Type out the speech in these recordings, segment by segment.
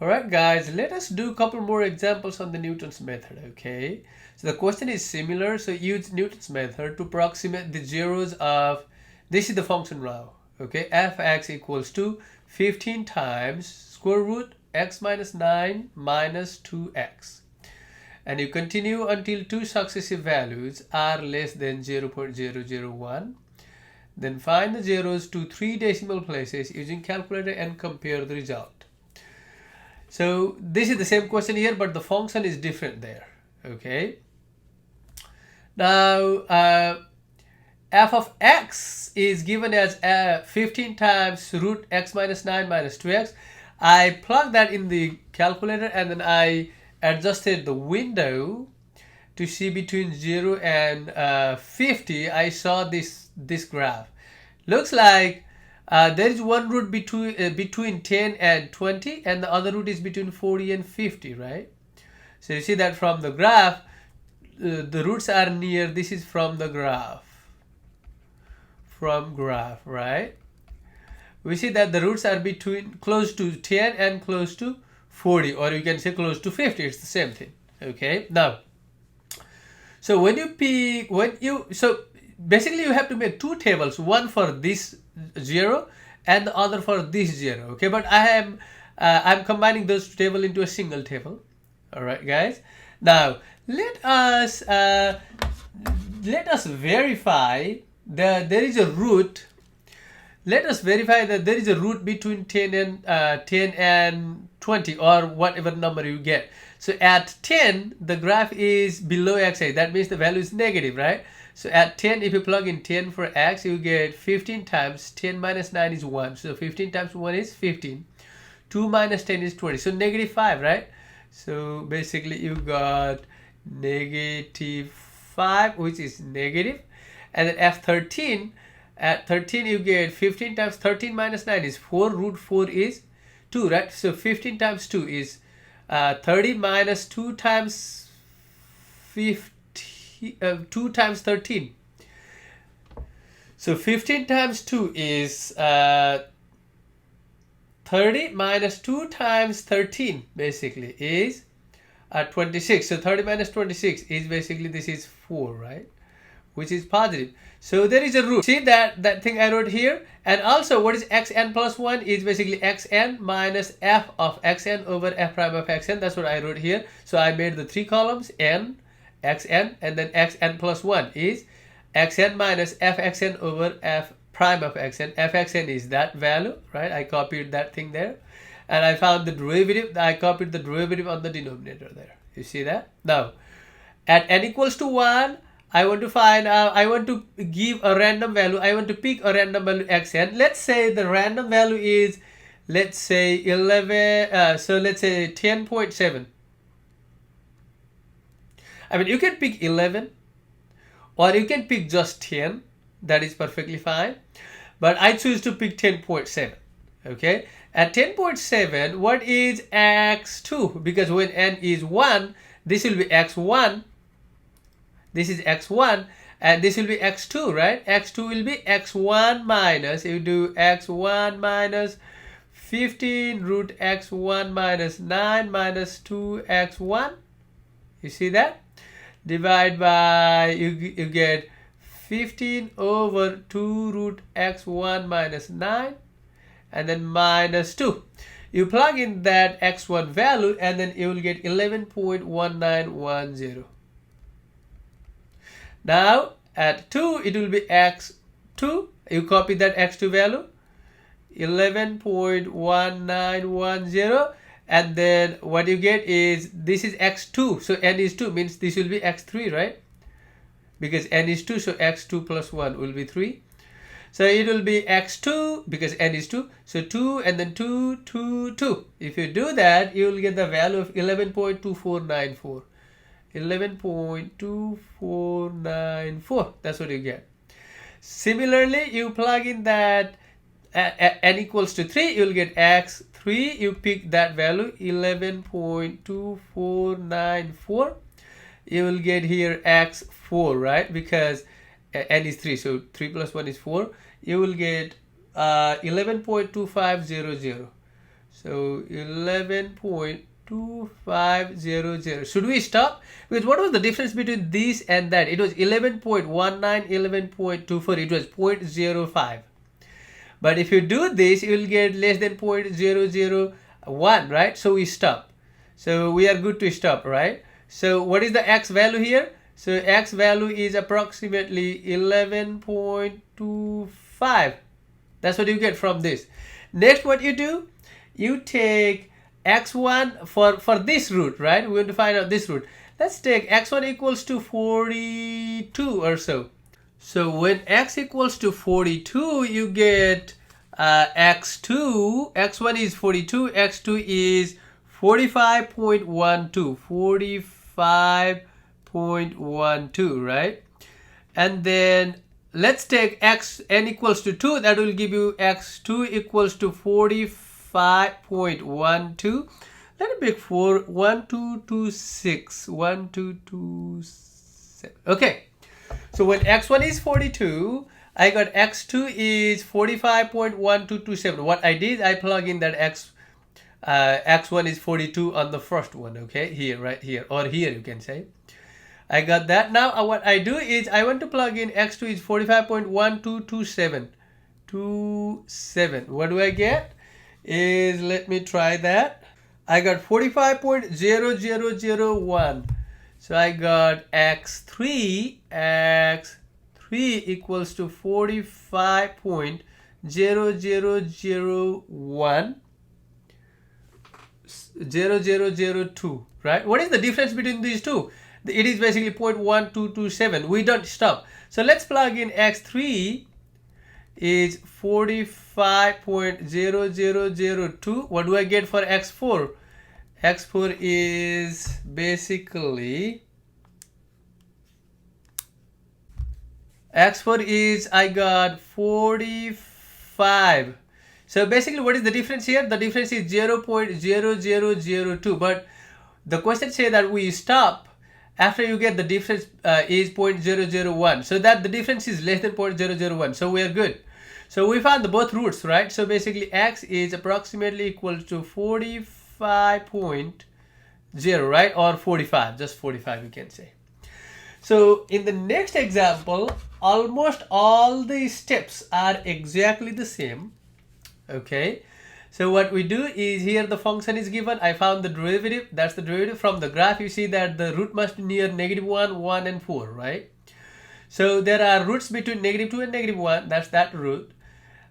Alright guys, let us do a couple more examples on the Newton's method, okay? So the question is similar, so use Newton's method to approximate the zeros of, this is the function now, okay? Fx equals to 15 times square root x minus 9 minus 2x. And you continue until two successive values are less than 0.001. Then find the zeros to 3 decimal places using calculator and compare the result. So this is the same question here, but the function is different there, okay? Now, f of x is given as 15 times root x minus 9 minus 2x. I plugged that in the calculator and then I adjusted the window to see between 0 and 50. I saw this graph. Looks like there is one root between 10 and 20, and the other root is between 40 and 50, right? So you see that from the graph, the roots are near. This is from the graph. Right? We see that the roots are between close to 10 and close to 40, or you can say close to 50. It's the same thing, okay? Now, so so basically you have to make two tables, one for this 0 and the other for this 0, okay? But I'm combining those two tables into a single table. All right guys, now let us verify that there is a root. Let us verify that there is a root between 10 and 20, or whatever number you get. So at 10 the graph is below x-axis. That means the value is negative, right? So at 10, if you plug in 10 for x, you get 15 times 10 minus 9 is 1. So 15 times 1 is 15. 2 minus 10 is 20. So negative 5, right? So basically you got negative 5, which is negative. And then f13, at 13 you get 15 times 13 minus 9 is 4. Root 4 is 2, right? So 15 times 2 is 30 minus 2 times 50. 2 times 13. So 15 times 2 is 30 minus 2 times 13 basically is 26. So 30 minus 26 is basically, this is 4, right? Which is positive. So there is a root. See that thing I wrote here? And also what is xn plus 1 is basically xn minus f of xn over f prime of xn. That's what I wrote here. So I made the three columns, n, xn, and then xn plus 1 is xn minus fxn over f prime of xn. Fxn is that value, right? I copied that thing there, and I found the derivative. I copied the derivative on the denominator there. You see that? Now at n equals to 1, I want to find I want to give a random value. I want to pick a random value xn. Let's say the random value is, let's say 11, so let's say 10.7. I mean, you can pick 11 or you can pick just 10. That is perfectly fine. But I choose to pick 10.7. Okay. At 10.7, what is x2? Because when n is 1, this will be x1. This is x1 and this will be x2, right? x2 will be x1 minus, you do x1 minus 15 root x1 minus 9 minus 2x1. You see that? Divide by, you get 15 over 2 root x1 minus 9 and then minus 2. You plug in that x1 value and then you will get 11.1910. Now at 2 it will be x2. You copy that x2 value, 11.1910. And then what you get is, this is x2, so n is 2, means this will be x3, right? Because n is 2, so x2 plus 1 will be 3. So it will be x2 because n is 2, so 2 and then 2, 2, 2. If you do that, you will get the value of 11.2494. 11.2494. That's what you get. Similarly, you plug in that n equals to 3, you will get x3. You pick that value, 11.2494. You will get here x4, right? Because n is 3, so 3 plus 1 is 4. You will get 11.2500. So 11.2500. Should we stop? Because what was the difference between this and that? It was 11.19, 11.24. It was 0.05. But if you do this, you will get less than 0.001, right? So we stop. So we are good to stop, right? So what is the x value here? So x value is approximately 11.25. That's what you get from this. Next, what you do, you take x1 for this root, right? We're going to find out this root. Let's take x1 equals to 42 or so. So when x equals to 42, you get x2. x1 is 42, x2 is 45.12. 45.12, right? And then let's take xn equals to 2. That will give you x2 equals to 45.12. Let it be 1226. 1227. Okay. So when x1 is 42, I got x2 is 45.1227. What I did, I plug in that x1 is 42 on the first one, okay? Here, right here, or here you can say. I got that. Now what I do is I want to plug in x2 is 45.1227. 27. What do I get? Let me try that. I got 45.0001. So I got x3 equals to 45.0001 0002, right? What is the difference between these two? It is basically 0.1227. We don't stop. So let's plug in x3 is 45.0002. What do I get for x4? x4 is basically I got 45. So basically what is the difference here? The difference is 0.0002, but the question says that we stop after you get the difference is 0.001, so that the difference is less than 0.001, so we are good. So we found the both roots, right? So basically x is approximately equal to 45.0, right? Or 45, just 45 you can say. So in the next example, almost all the steps are exactly the same. Okay, so what we do is here the function is given. I found the derivative. That's the derivative. From the graph you see that the root must be near -1, 1 and 4, right? So there are roots between -2 and -1. That's that root.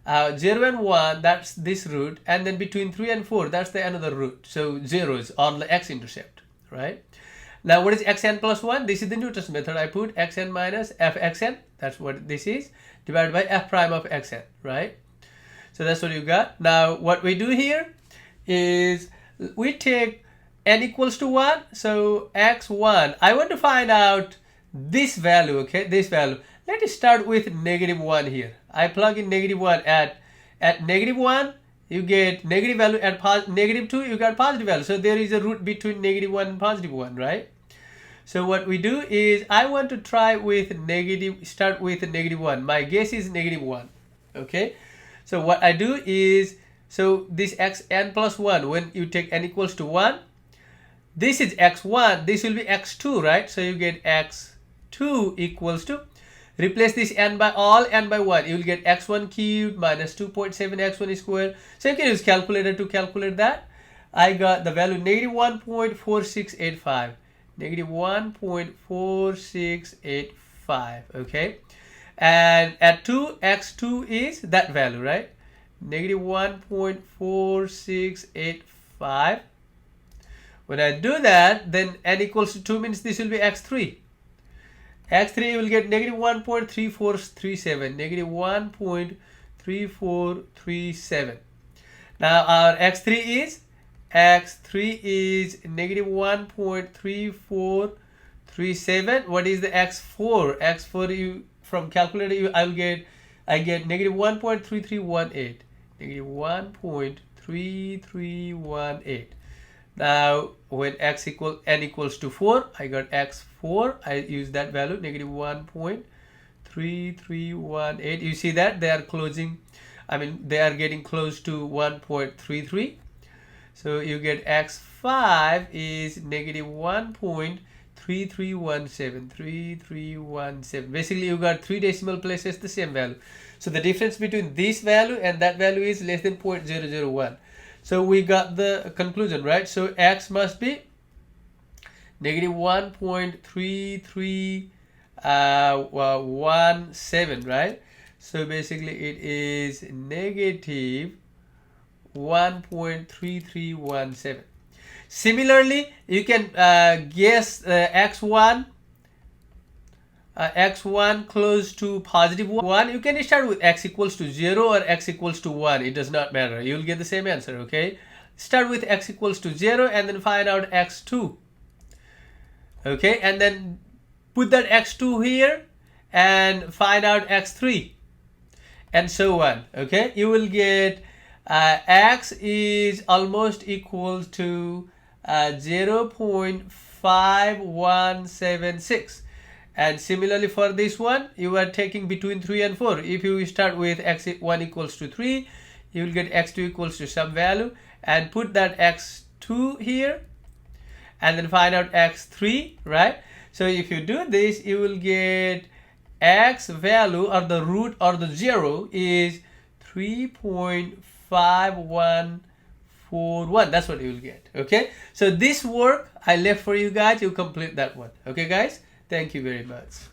0 and 1, that's this root. And then between 3 and 4, that's the another root. So 0 is on the x-intercept, right? Now what is xn plus 1? This is the Newton's method. I put xn minus fxn. That's what this is. Divided by f prime of xn, right? So that's what you got. Now what we do here is we take n equals to 1. So x1, I want to find out this value, okay? This value. Let us start with -1 here. I plug in -1 at -1, you get negative value. At -2, you got positive value. So there is a root between -1 and +1, right? So what we do is I want to try with start with -1. My guess is -1, okay? So what I do is, so this xn plus 1, when you take n equals to 1, this is x1, this will be x2, right? So you get x2 equals to, replace this n by all n by 1, you will get x1 cubed minus 2.7 x1 squared. So you can use calculator to calculate that. I got the value -1.4685. -1.4685, okay? And at 2, x2 is that value, right? -1.4685. When I do that, then n equals to 2 means this will be x3. x3 will get -1.3437. -1.3437. Now our x3 is -1.3437. What is the x4? x4 you from calculator I get -1.3318. -1.3318. Now when n equals to 4, I got x4. I use that value -1.3318. You see that they are closing. I mean they are getting close to 1.33. So you get x5 is negative 1.3317. Basically, you got 3 decimal places the same value. So the difference between this value and that value is less than 0.001. So we got the conclusion, right? So x must be negative 1.3317, right? So basically it is negative 1.3317. Similarly, you can guess x1 close to positive 1. You can start with x equals to 0 or x equals to 1. It does not matter. You will get the same answer, okay? Start with x equals to 0 and then find out x2. Okay, and then put that x2 here and find out x3 and so on. Okay, you will get x is almost equal to 0.5176, and similarly for this one you are taking between 3 and 4. If you start with x1 equals to 3, you will get x2 equals to some value and put that x2 here and then find out x3, right? So if you do this, you will get x value or the root or the 0 is 3.5141. That's what you will get. Okay, so this work I left for you guys. You complete that one. Okay guys, thank you very much.